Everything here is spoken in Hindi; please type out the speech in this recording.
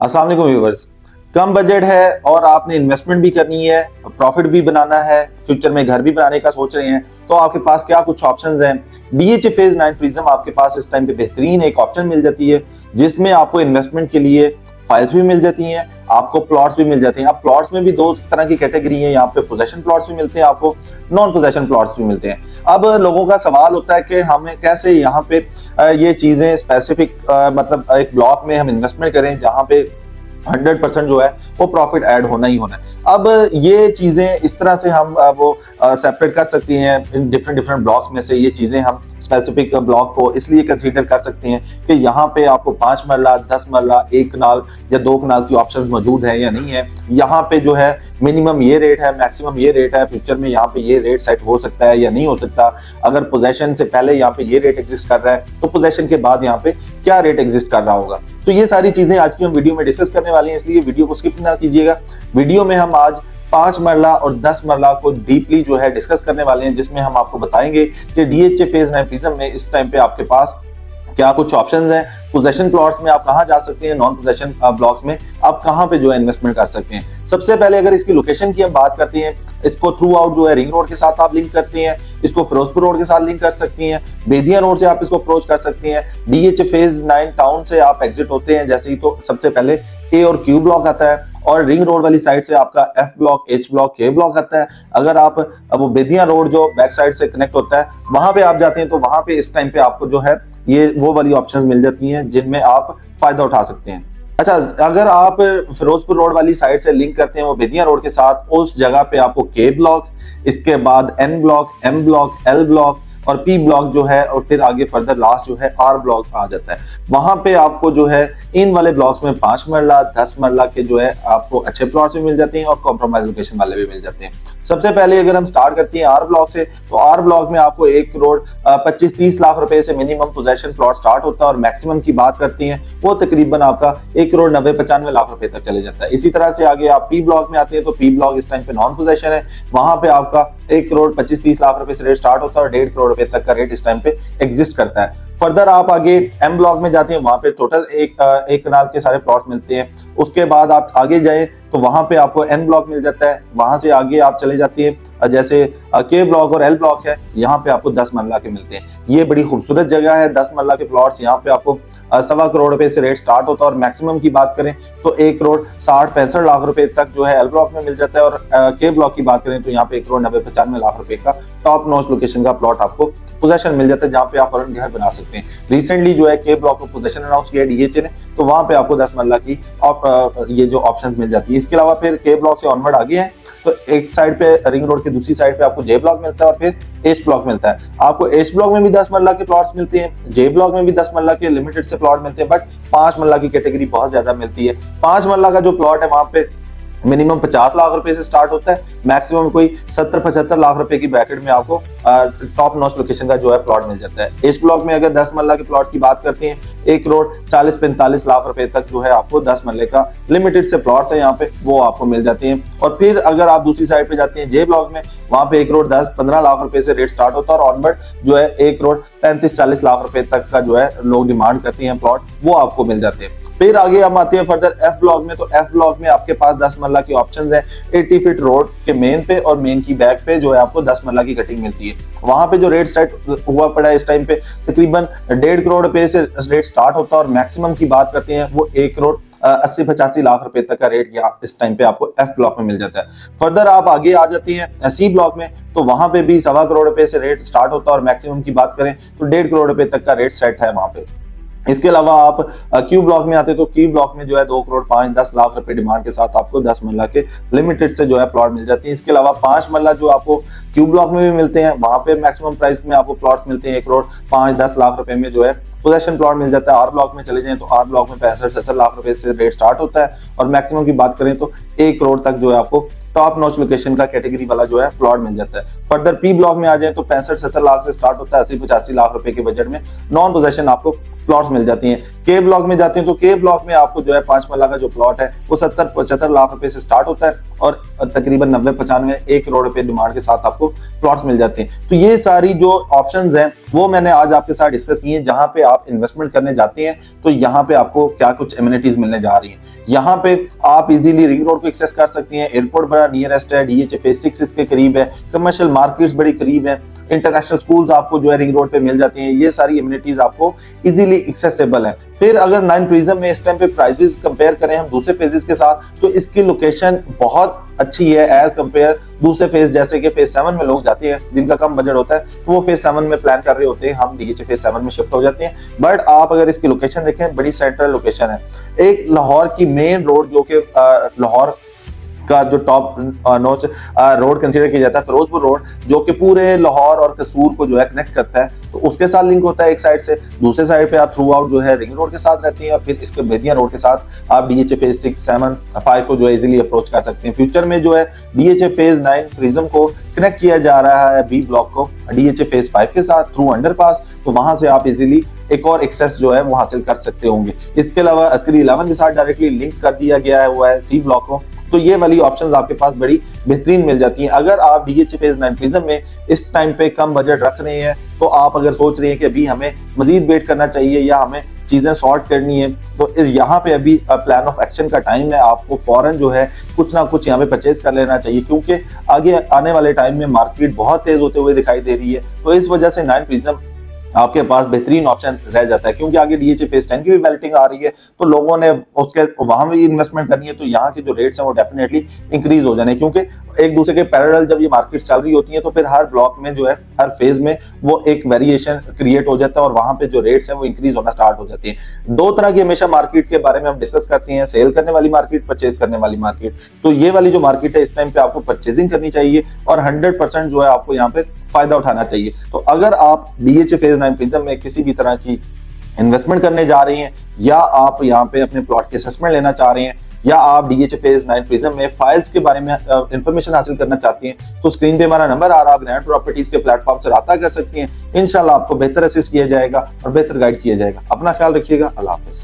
अस्सलाम वालेकुम व्यूअर्स। कम बजट है और आपने इन्वेस्टमेंट भी करनी है, प्रॉफिट भी बनाना है, फ्यूचर में घर भी बनाने का सोच रहे हैं, तो आपके पास क्या कुछ ऑप्शंस हैं। डीएचए फेज 9 प्रिज्म आपके पास इस टाइम पे बेहतरीन एक ऑप्शन मिल जाती है, जिसमें आपको इन्वेस्टमेंट के लिए फाइल्स भी मिल जाती हैं, आपको प्लॉट्स भी मिल जाते हैं। अब प्लॉट्स में भी दो तरह की कैटेगरी है, यहाँ पे पोजेशन प्लॉट्स भी मिलते हैं, आपको नॉन पोजेशन प्लॉट्स भी मिलते हैं। अब लोगों का सवाल होता है कि हमें कैसे यहाँ पे ये चीजें स्पेसिफिक मतलब एक ब्लॉक में हम इन्वेस्टमेंट करें जहाँ पे 100% जो है वो प्रॉफिट ऐड होना ही होना है। अब ये चीजें इस तरह से हम वो सेपरेट कर सकती हैं इन डिफरेंट ब्लॉक्स में से। ये चीजें हम स्पेसिफिक ब्लॉक को इसलिए कंसीडर कर सकते हैं कि यहाँ पे आपको 5 मरला, 10 मरला, 1 कनाल या 2 कनाल की ऑप्शंस मौजूद है या नहीं है। यहाँ पे जो है मिनिमम ये रेट है, मैक्सिमम ये रेट है, फ्यूचर में यहाँ पे ये रेट सेट हो सकता है या नहीं हो सकता। अगर पोजेशन से पहले यहाँ पे ये रेट एग्जिस्ट कर रहा है तो पोजेशन के बाद यहाँ पे क्या रेट एग्जिस्ट कर रहा होगा। तो ये सारी चीजें आज की हम वीडियो में डिस्कस करने वाले हैं, इसलिए वीडियो को स्किप ना कीजिएगा। वीडियो में हम आज 5 मरला और 10 मरला को डीपली जो है डिस्कस करने वाले हैं, जिसमें हम आपको बताएंगे कि डीएचए फेज 9 प्रिज्म में इस टाइम पे आपके पास क्या कुछ ऑप्शंस हैं। पोजेशन प्लॉट्स में आप कहां जा सकते हैं, नॉन पोजेशन ब्लॉक्स में आप कहां पे जो है इन्वेस्टमेंट कर सकते हैं। सबसे पहले अगर इसकी लोकेशन की हम बात करते हैं, इसको थ्रू आउट जो है रिंग रोड के साथ आप लिंक करते हैं, इसको फिरोजपुर रोड के साथ लिंक कर सकती हैं, बेदिया रोड से आप इसको अप्रोच कर सकते हैं। डीएचए फेज 9 टाउन से आप एग्जिट होते हैं जैसे ही, तो सबसे पहले ए और क्यू ब्लॉक आता है और रिंग रोड वाली साइड से आपका एफ ब्लॉक, एच ब्लॉक, के ब्लॉक आता है। अगर आप वो बेदिया रोड जो बैक साइड से कनेक्ट होता है वहां पे आप जाते हैं तो वहां पे इस टाइम पे आपको जो है ये वो वाली ऑप्शंस मिल जाती हैं जिनमें आप फायदा उठा सकते हैं। अच्छा, अगर आप फिरोजपुर रोड वाली साइड से लिंक करते हैं वो बेदिया रोड के साथ, उस जगह पे आपको के ब्लॉक, इसके बाद N block, M block, L block और पी ब्लॉक जो है, और फिर आगे फर्दर लास्ट जो है आर ब्लॉक आ जाता है। वहां पे आपको जो है इन वाले ब्लॉक्स में 5 मरला, 10 मरला के जो है आपको अच्छे प्लॉट्स भी मिल जाते हैं और कॉम्प्रोमाइज लोकेशन वाले भी मिल जाते हैं। सबसे पहले अगर हम स्टार्ट करते हैं आर ब्लॉक से, तो आर ब्लॉक में आपको 1 करोड़ 25-30 लाख रुपए से मिनिमम पोजेशन प्लॉट स्टार्ट होता है, और मैक्सिमम की बात करती हैं वो तकरीबन आपका 1 करोड़ 90-95 लाख रुपए तक चले जाता है। इसी तरह से आगे आप पी ब्लॉक में आते हैं, तो पी ब्लॉक इस टाइम पे नॉन पोजेशन है, वहां पे आपका 1 करोड़ 25-30 लाख रुपए से रेट स्टार्ट होता है और 1.5 करोड़ रुपए तक का रेट इस टाइम पे एग्जिस्ट करता है। फर्दर आप आगे एम ब्लॉक में जाते हैं, वहां पे टोटल एक कनाल के सारे प्लॉट्स मिलते हैं। उसके बाद आप आगे जाएं तो वहां पे आपको एन ब्लॉक मिल जाता है। वहां से आगे आप चले जाते हैं जैसे के ब्लॉक और एल ब्लॉक है, यहाँ पे आपको 10 मरला के मिलते हैं। ये बड़ी खूबसूरत जगह है, 10 मरला के प्लॉट्स यहाँ पे आपको 1.25 करोड़ रुपए से रेट स्टार्ट होता है, और मैक्सिमम की बात करें तो 1 करोड़ 60-65 लाख रुपए तक जो है एल ब्लॉक में मिल जाता है, और के ब्लॉक की बात करें तो यहाँ पे 1 करोड़ 90-95 लाख रुपए का टॉप नॉच लोकेशन का प्लॉट आपको पोजेशन मिल जाता है, जहाँ पे आप फौरन घर बना सकते हैं। रिसेंटली जो है के ब्लॉक को पोजेशन अनाउंस किया डीएचए ने, तो वहां पे आपको 10 मरला की ये जो ऑप्शंस मिल जाती है। इसके अलावा फिर के ब्लॉक से ऑनवर्ड आगे है तो एक साइड पे रिंग रोड की दूसरी साइड पे आपको जे ब्लॉक मिलता है और फिर एच ब्लॉक मिलता है। आपको एच ब्लॉक में भी 10 मरला के प्लॉट्स मिलते हैं, जे ब्लॉक में भी 10 मरला के लिमिटेड से प्लॉट मिलते हैं, बट 5 मरला की कैटेगरी बहुत ज्यादा मिलती है। 5 मरला का जो प्लॉट है वहां पे मिनिमम 50 लाख रुपए से स्टार्ट होता है, मैक्सिमम कोई 70-75 लाख रुपए की ब्रैकेट में आपको टॉप नॉच लोकेशन का जो है प्लॉट मिल जाता है। इस ब्लॉक में अगर 10 मरला के प्लॉट की बात करते हैं, 1 करोड़ 40-45 लाख रुपए तक जो है आपको 10 मरले का लिमिटेड से प्लॉट्स है यहाँ पे, वो आपको मिल जाते हैं। और फिर अगर आप दूसरी साइड पे जाते हैं जे ब्लॉक में, वहां पे 1 करोड़ 10-15 लाख रुपए से रेट स्टार्ट होता है, और ऑनवर्ड जो है 1 करोड़ 35-40 लाख रुपए तक का जो है लोग डिमांड करते हैं प्लॉट, वो आपको मिल जाते हैं। फिर आगे हम आते हैं फर्दर एफ ब्लॉक में, तो एफ ब्लॉक में आपके पास 10 मरला की ऑप्शंस है। 80 फीट रोड के मेन पे और मेन की बैक पे जो है आपको 10 मरला की कटिंग मिलती है। वहां पे जो रेट सेट हुआ पड़ा है इस टाइम पे तकरीबन 1.5 करोड़ रुपए से रेट स्टार्ट होता है, और मैक्सिमम की बात करते हैं वो 1 करोड़ 80-85 लाख रुपए तक का रेट इस टाइम पे आपको एफ ब्लॉक में मिल जाता है। फर्दर आप आगे आ जाती हैं सी ब्लॉक में, तो वहां पे भी 1.25 करोड़ रुपए से रेट स्टार्ट होता है, और मैक्सिमम की बात करें तो 1.5 करोड़ रुपए तक का रेट सेट है वहां पे। इसके अलावा आप क्यू ब्लॉक में आते हैं, तो क्यू ब्लॉक में जो है 2 करोड़ 5-10 लाख रुपए डिमांड के साथ आपको 10 मरला के लिमिटेड से जो है प्लॉट मिल जाती है। इसके अलावा 5 मरला जो आपको क्यू ब्लॉक में भी मिलते हैं, वहां पे मैक्सिमम प्राइस में आपको प्लॉट्स मिलते हैं 1 करोड़ 5-10 लाख रुपए में जो है पोजेशन प्लॉट मिल जाता है। आर ब्लॉक में चले जाएं तो आर ब्लॉक में 65-70 लाख रुपए से रेट स्टार्ट होता है, और मैक्सिमम की बात करें तो 1 करोड़ तक जो है आपको टॉप नॉच लोकेशन का कैटेगरी वाला जो है प्लॉट मिल जाता है। फर्दर पी ब्लॉक में आ जाए तो 65-70 लाख से स्टार्ट होता है, 80-85 लाख रुपए के बजट में नॉन पोजेशन आपको प्लॉट्स मिल जाती हैं। के ब्लॉक में जाते हैं तो के ब्लॉक में आपको जो है 5 मरला का जो प्लॉट है वो 70-75 लाख रुपए से स्टार्ट होता है और तकरीबन 90-95 1 करोड़ रुपए डिमांड के साथ आपको प्लॉट्स मिल जाते हैं। तो ये सारी जो ऑप्शंस हैं वो मैंने आज आपके साथ डिस्कस की है। जहां पे आप इन्वेस्टमेंट करने जाते हैं तो यहाँ पे आपको क्या कुछ एमिनिटीज मिलने जा रही हैं। यहाँ पे आप इजीली रिंग रोड को एक्सेस कर सकती हैं, एयरपोर्ट बड़ा नियरेस्ट है, DHA फेज 6 इसके करीब है, कमर्शियल मार्केट्स बड़ी करीब है, इंटरनेशनल स्कूल्स आपको जो है रिंग रोड पे मिल जाती हैं। ये सारी एमिनिटीज आपको इजीली एक्सेसिबल है। फिर अगर 9 प्रिज्म में इस टाइम पे प्राइसेस कंपेयर करें हम दूसरे फेजेस के साथ तो इसकी लोकेशन बहुत अच्छी है एज कंपेयर दूसरे फेज, जैसे कि फेज 7 में लोग जाते हैं जिनका कम बजट होता है तो वो फेज 7 में प्लान कर रहे होते हैं, हम DHA फेज 7 में शिफ्ट हो जाते हैं। बट आप अगर इसकी लोकेशन देखें बड़ी सेंट्रल लोकेशन है। एक लाहौर की मेन रोड जो कि लाहौर का जो टॉप नॉच रोड कंसीडर किया जाता है, फिरोजपुर रोड, जो कि पूरे लाहौर और कसूर को जो है कनेक्ट करता है, तो उसके साथ लिंक होता है एक साइड से। दूसरे साइड पे आप थ्रू आउट जो है रिंग रोड के साथ रहती हैं और फिर इसके बेदिया रोड के साथ आप DHA फेज 6, 7, 5 को जो है इजीली अप्रोच कर सकते हैं। फ्यूचर में जो है DHA फेज 9 प्रिज्म को कनेक्ट किया जा रहा है बी ब्लॉक को DHA फेज 5 के साथ थ्रू अंडरपास, तो वहां से आप इजीली एक और एक्सेस जो है वो हासिल कर सकते होंगे। इसके अलावा अस्करी 11 के साथ डायरेक्टली लिंक कर दिया गया हुआ है सी ब्लॉक को, तो ये वाली ऑप्शंस आपके पास बड़ी बेहतरीन मिल जाती हैं। अगर आप DHA फेज 9 प्रिज्म में इस टाइम पे कम बजट रख रहे हैं तो आप अगर सोच रहे हैं कि अभी हमें मजीद वेट करना चाहिए या हमें चीजें सॉर्ट करनी है, तो इस यहाँ पे अभी प्लान ऑफ एक्शन का टाइम है। आपको फौरन जो है कुछ ना कुछ यहाँ पे परचेज कर लेना चाहिए, क्योंकि आगे आने वाले टाइम में मार्केट बहुत तेज होते हुए दिखाई दे रही है। तो इस वजह से 9 प्रिज्म आपके पास बेहतरीन ऑप्शन रह जाता है, क्योंकि आगे DHA फेज 10 की भी बैलेटिंग आ रही है तो लोगों ने उसके वहां भी इन्वेस्टमेंट करनी है, तो यहाँ के जो रेट्स हैं वो डेफिनेटली इंक्रीज हो जाने, क्योंकि एक दूसरे के पैरेलल जब ये मार्केट चल रही होती है तो फिर हर ब्लॉक में जो है हर फेज में वो एक वेरिएशन क्रिएट हो जाता है और वहां पे जो रेट्स हैं वो इंक्रीज होना स्टार्ट हो जाती है। दो तरह की हमेशा मार्केट के बारे में हम डिस्कस करते हैं, सेल करने वाली मार्केट, परचेज करने वाली मार्केट। तो ये वाली जो मार्केट है इस टाइम पे आपको परचेजिंग करनी चाहिए और 100% जो है आपको यहाँ पे फायदा उठाना चाहिए। तो अगर आप DHA फेज 9 प्रिज्म में किसी भी तरह की इन्वेस्टमेंट करने जा रही हैं या आप यहाँ पे अपने प्लॉट के असेसमेंट लेना चाह रहे हैं या आप DHA फेज 9 प्रिज्म में फाइल्स के बारे में इंफॉर्मेशन हासिल करना चाहती हैं, तो स्क्रीन पे हमारा नंबर आ रहा है, आप ग्रैंड प्रॉपर्टीज के प्लेटफॉर्म से राब्ता कर सकती हैं। इंशाल्लाह आपको बेहतर असिस्ट किया जाएगा और बेहतर गाइड किया जाएगा। अपना ख्याल रखिएगा। अल्लाह हाफिज।